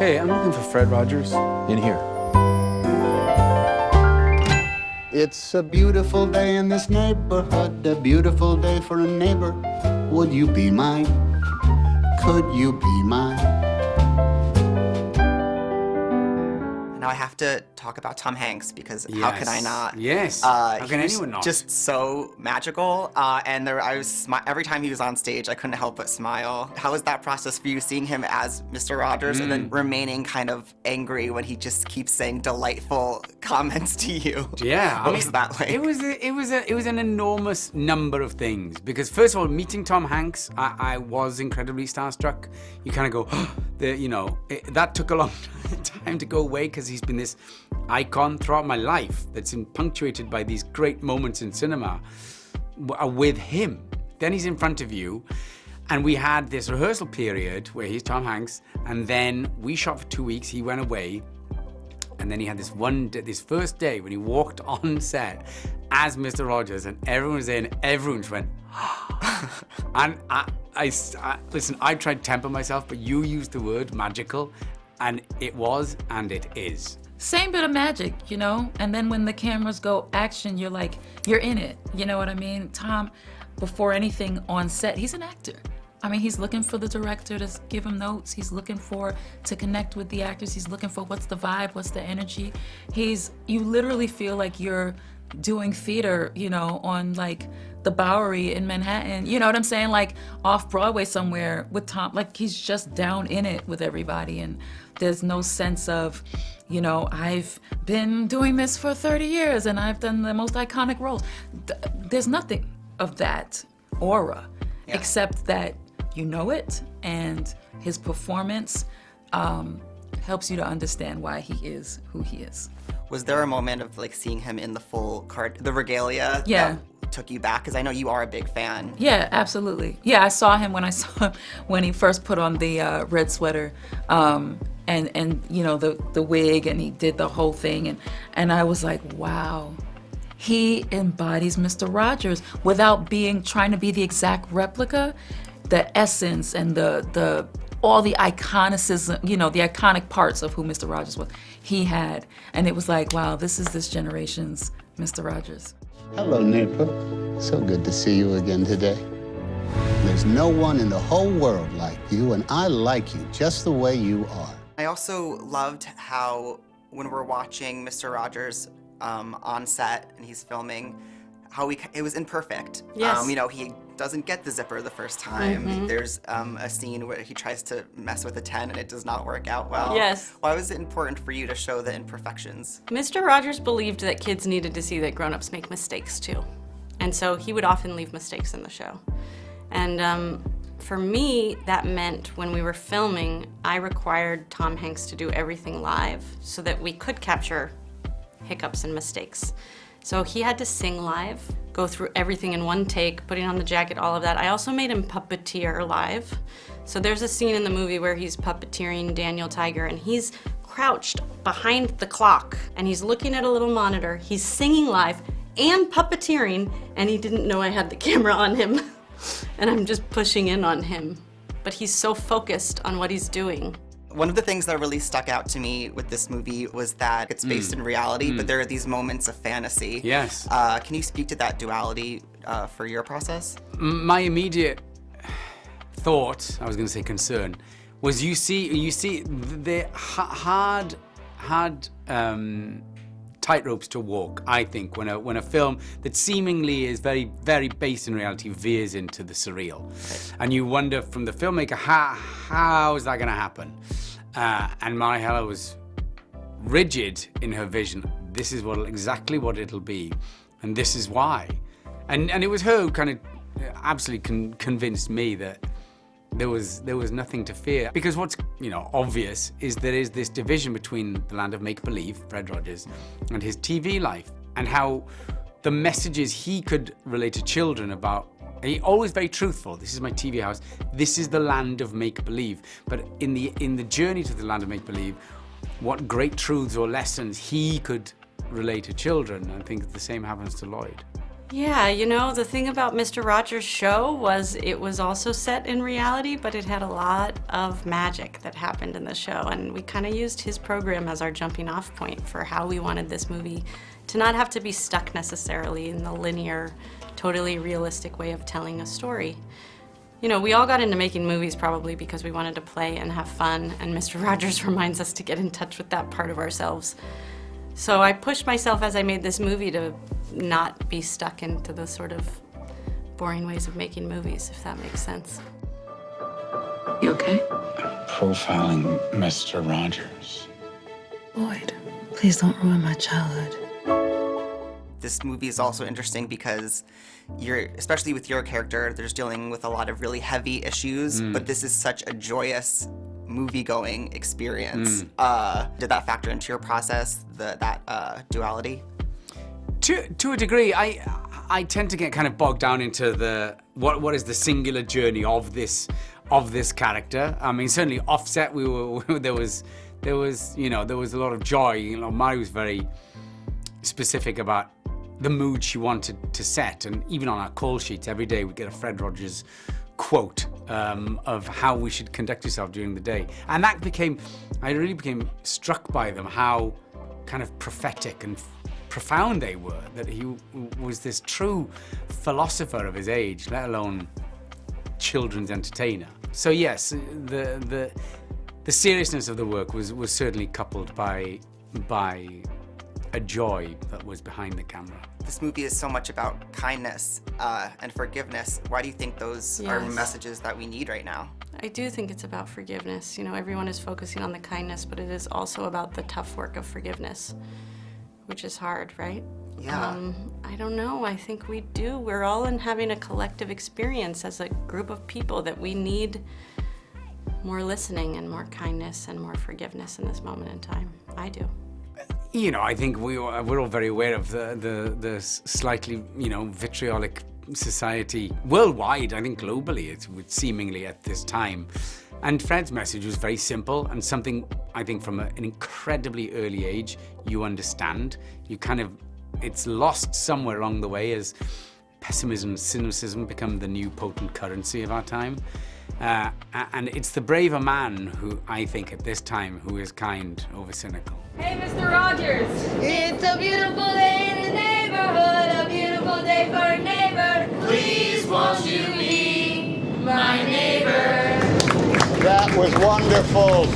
Hey, I'm looking for Fred Rogers. In here. It's a beautiful day in this neighborhood, a beautiful day for a neighbor. Would you be mine? Could you be mine? Now I have to talk about Tom Hanks because how can I not? Yes. How can he was anyone not? Just so magical, and I was every time he was on stage, I couldn't help but smile. How was that process for you, seeing him as Mr. Rogers and then remaining kind of angry when he just keeps saying delightful comments to you? Yeah, what was that like? It was an enormous number of things because first of all, meeting Tom Hanks, I was incredibly starstruck. You kind of go, oh, that took a long time to go away because he's been this icon throughout my life that's been punctuated by these great moments in cinema with him. Then he's in front of you, and we had this rehearsal period where he's Tom Hanks, and then we shot for 2 weeks. He went away. And then he had this first day when he walked on set as Mr. Rogers, and everyone was there, and everyone just went, and listen, I tried to temper myself, but you used the word magical, and it was, and it is. Same bit of magic, and then when the cameras go action, you're like, you're in it, you know what I mean? Tom, before anything on set, he's an actor. I mean, he's looking for the director to give him notes. He's looking to connect with the actors. He's looking for what's the vibe, what's the energy. You literally feel like you're doing theater, on like the Bowery in Manhattan. You know what I'm saying? Like off Broadway somewhere with Tom. Like he's just down in it with everybody, and there's no sense of, I've been doing this for 30 years and I've done the most iconic roles. There's nothing of that aura, except that you know it, and his performance helps you to understand why he is who he is. Was there a moment of like seeing him in the full the regalia? Yeah. That took you back? Because I know you are a big fan. Yeah, absolutely. Yeah, I saw him when he first put on the red sweater, and the wig, and he did the whole thing, and I was like, wow. He embodies Mr. Rogers without trying to be the exact replica. The essence and all the iconicism, the iconic parts of who Mr. Rogers was, he had. And it was like, wow, this is this generation's Mr. Rogers. Hello, neighbor. So good to see you again today. There's no one in the whole world like you, and I like you just the way you are. I also loved how when we're watching Mr. Rogers on set and he's filming, how it was imperfect. Yes. He doesn't get the zipper the first time. Mm-hmm. There's a scene where he tries to mess with a 10 and it does not work out well. Yes. Why was it important for you to show the imperfections? Mr. Rogers believed that kids needed to see that grown-ups make mistakes too. And so he would often leave mistakes in the show. And for me, that meant when we were filming, I required Tom Hanks to do everything live so that we could capture hiccups and mistakes. So he had to sing live, go through everything in one take, putting on the jacket, all of that. I also made him puppeteer live. So there's a scene in the movie where he's puppeteering Daniel Tiger, and he's crouched behind the clock, and he's looking at a little monitor. He's singing live and puppeteering, and he didn't know I had the camera on him. And I'm just pushing in on him. But he's so focused on what he's doing. One of the things that really stuck out to me with this movie was that it's based in reality, but there are these moments of fantasy. Yes. Can you speak to that duality for your process? My immediate thought, I was going to say concern, was you see the hard tightropes to walk, I think, when a film that seemingly is very, very based in reality veers into the surreal. Okay. And you wonder from the filmmaker, how is that going to happen? And Marielle Heller was rigid in her vision. This is exactly what it'll be, and this is why. And it was her who kind of absolutely convinced me that there was nothing to fear. Because what's obvious is there is this division between the land of make-believe, Fred Rogers, and his TV life, and how the messages he could relate to children about. And he always very truthful. This is my TV house. This is the land of make-believe. But in the journey to the land of make-believe, what great truths or lessons he could relate to children. I think the same happens to Lloyd. Yeah, you know, the thing about Mr. Rogers' show was it was also set in reality, but it had a lot of magic that happened in the show, and we kind of used his program as our jumping off point for how we wanted this movie to not have to be stuck necessarily in the linear, totally realistic way of telling a story. You know, we all got into making movies probably because we wanted to play and have fun, and Mr. Rogers reminds us to get in touch with that part of ourselves. So I pushed myself as I made this movie to not be stuck into the sort of boring ways of making movies, if that makes sense. You okay? Profiling Mr. Rogers. Boyd, please don't ruin my childhood. This movie is also interesting because especially with your character, there's dealing with a lot of really heavy issues, but this is such a joyous movie-going experience. Did that factor into your process, that duality? To a degree, I tend to get kind of bogged down into what is the singular journey of this character. I mean, certainly Offset, there was a lot of joy. You know, Mari was very specific about the mood she wanted to set, and even on our call sheets every day we get a Fred Rogers quote of how we should conduct yourself during the day, and I really became struck by them, how kind of prophetic and profound they were, that he was this true philosopher of his age, let alone children's entertainer. So yes, the seriousness of the work was certainly coupled by a joy that was behind the camera. This movie is so much about kindness and forgiveness. Why do you think those are messages that we need right now? I do think it's about forgiveness. You know, everyone is focusing on the kindness, but it is also about the tough work of forgiveness, which is hard, right? Yeah. I don't know. I think we do. We're all having a collective experience as a group of people that we need more listening and more kindness and more forgiveness in this moment in time. I do. You know, I think we're all very aware of the slightly, vitriolic society worldwide, I think globally, it's seemingly at this time. And Fred's message was very simple, and something I think from an incredibly early age you understand. It's lost somewhere along the way as pessimism and cynicism become the new potent currency of our time. And it's the braver man who, I think, at this time, who is kind over cynical. Hey, Mr. Rogers! It's a beautiful day in the neighborhood, a beautiful day for a neighbor. Please won't you be my neighbor? That was wonderful.